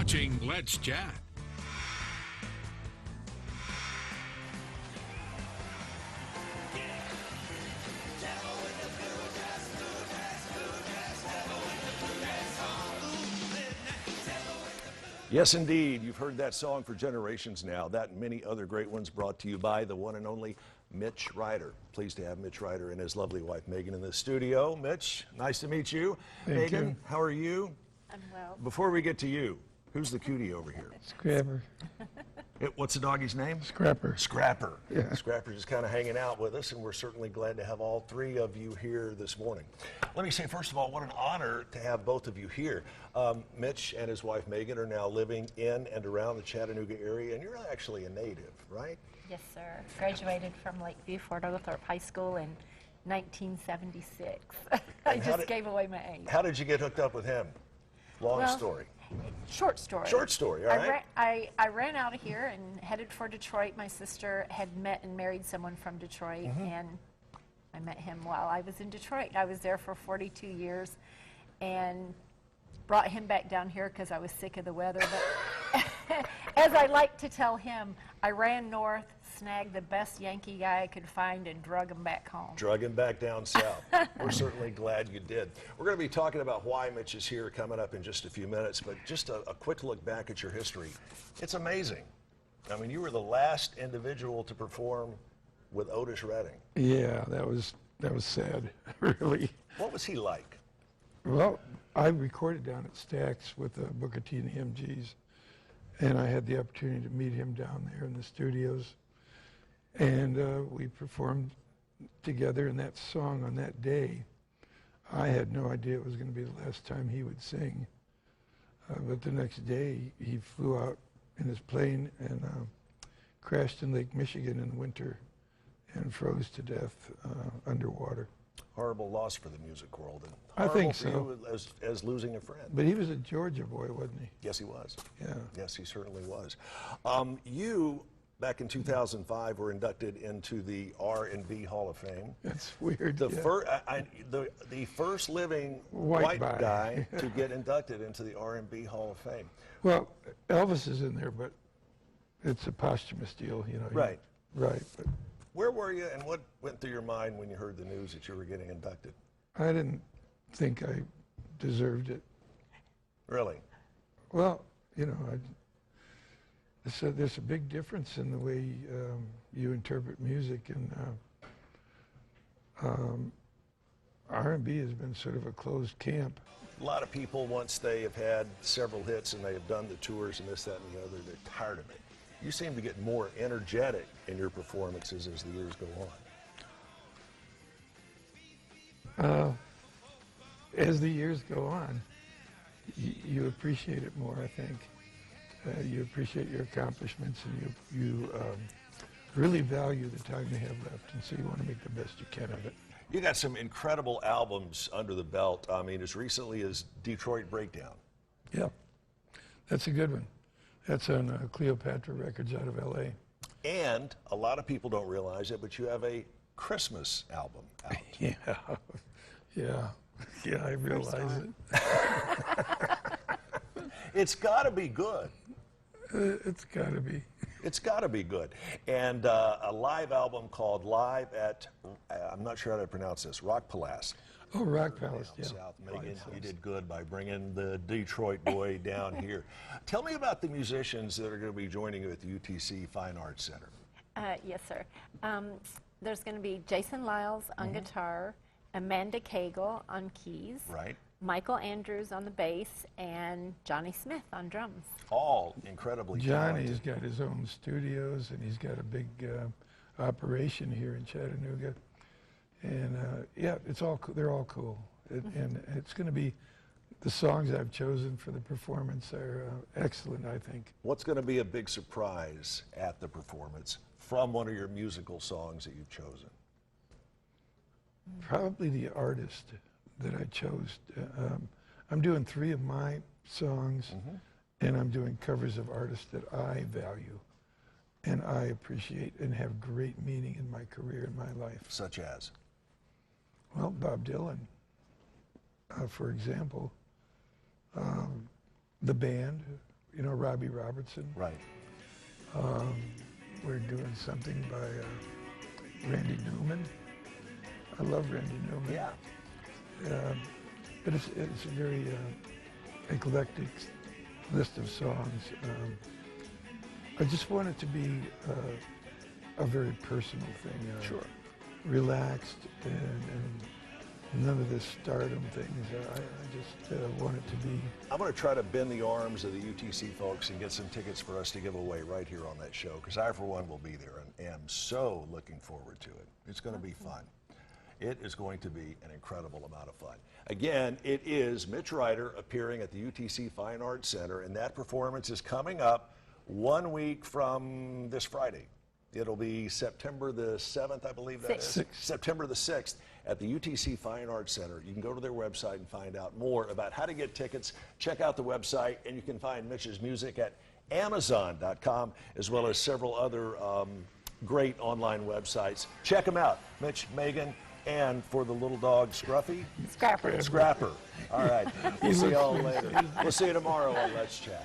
watching Let's Chat. Yes, indeed. You've heard that song for generations now. That and many other great ones brought to you by the one and only Mitch Ryder. Pleased to have Mitch Ryder and his lovely wife, Megan, in the studio. Mitch, nice to meet you. Thank Megan, you. how are you? I'm well. Before we get to you, who's the cutie over here? Scrapper. What's the doggy's name? Scrapper. Scrapper. Yeah. Scrapper's just kind of hanging out with us, and we're certainly glad to have all three of you here this morning. Let me say, first of all, what an honor to have both of you here. Mitch and his wife, Megan, are now living in and around the Chattanooga area, and you're actually a native, right? Yes, sir. Graduated from Lakeview, Fort Oglethorpe High School in 1976. I just gave away my age. How did you get hooked up with him? Long story. Short story. Short story, all right. I ran out of here and headed for Detroit. My sister had met and married someone from Detroit, and I met him while I was in Detroit. I was there for 42 years and brought him back down here because I was sick of the weather. But as I like to tell him, I ran north, snagged the best Yankee guy I could find, and drug him back home. Drug him back down south. We're certainly glad you did. We're going to be talking about why Mitch is here coming up in just a few minutes, but just a quick look back at your history. It's amazing. I mean, you were the last individual to perform with Otis Redding. Yeah, that was sad, really. What was he like? Well, I recorded down at Stax with Booker T and the MGs, and I had the opportunity to meet him down there in the studios, and we performed together. And that song on that day, I had no idea it was going to be the last time he would sing. But the next day, he flew out in his plane and crashed in Lake Michigan in the winter and froze to death underwater. Horrible loss for the music world. And I think horrible for you as losing a friend. But he was a Georgia boy, wasn't he? Yes, he was. Yeah. Yes, he certainly was. You, back in 2005, were inducted into the R&B Hall of Fame. That's weird. The, yeah. the first living White guy to get inducted into the R&B Hall of Fame. Well, Elvis is in there, but it's a posthumous deal, you know. Right. Right. But where were you, and what went through your mind when you heard the news that you were getting inducted? I didn't think I deserved it. Really? Well, you know, there's a big difference in the way you interpret music, and R&B has been sort of a closed camp. A lot of people, once they have had several hits and they have done the tours and this, that, and the other, they're tired of it. You seem to get more energetic in your performances as the years go on. As the years go on, you appreciate it more, I think. You appreciate your accomplishments, and you really value the time you have left, and so you want to make the best you can of it. You got some incredible albums under the belt. I mean, as recently as Detroit Breakdown. Yeah, that's a good one. That's on Cleopatra Records out of L.A. And a lot of people don't realize it, but you have a Christmas album out. Yeah, I realize it. It's got to be good. It's got to be. It's got to be good. And a live album called Live at, I'm not sure how to pronounce this, Rock Palace. Oh, Rock Palace, yeah. South. Megan, you did good by bringing the Detroit boy down here. Tell me about the musicians that are going to be joining you at the UTC Fine Arts Center. Yes, sir. There's going to be Jason Lyles on guitar, Amanda Cagle on keys, Right. Michael Andrews on the bass, and Johnny Smith on drums. All incredibly Johnny's talented. got his own studios, and he's got a big operation here in Chattanooga. And yeah, they're all cool. And it's going to be, the songs I've chosen for the performance are excellent, I think. What's going to be a big surprise at the performance from one of your musical songs that you've chosen? Probably the artist that I chose. I'm doing 3 of my songs, and I'm doing covers of artists that I value and I appreciate and have great meaning in my career and my life. Such as? Well, Bob Dylan, for example. The band, you know, Robbie Robertson. Right. We're doing something by Randy Newman. I love Randy Newman. Yeah. But it's a very eclectic list of songs. I just want it to be a very personal thing. Sure. Relaxed and none of this stardom things. I just want it to be. I'm going to try to bend the arms of the UTC folks and get some tickets for us to give away right here on that show, because I, for one, will be there and am so looking forward to it. It's going to be fun. It is going to be an incredible amount of fun. Again, it is Mitch Ryder appearing at the UTC Fine Arts Center, and that performance is coming up 1 week from this Friday. It'll be September the 7th, I believe that is. Sixth. September the 6th at the UTC Fine Arts Center. You can go to their website and find out more about how to get tickets. Check out the website, and you can find Mitch's music at Amazon.com, as well as several other great online websites. Check them out. Mitch, Megan, and for the little dog, Scruffy? Scrapper. Scrapper. All right. We'll see y'all later. We'll see you tomorrow on Let's Chat.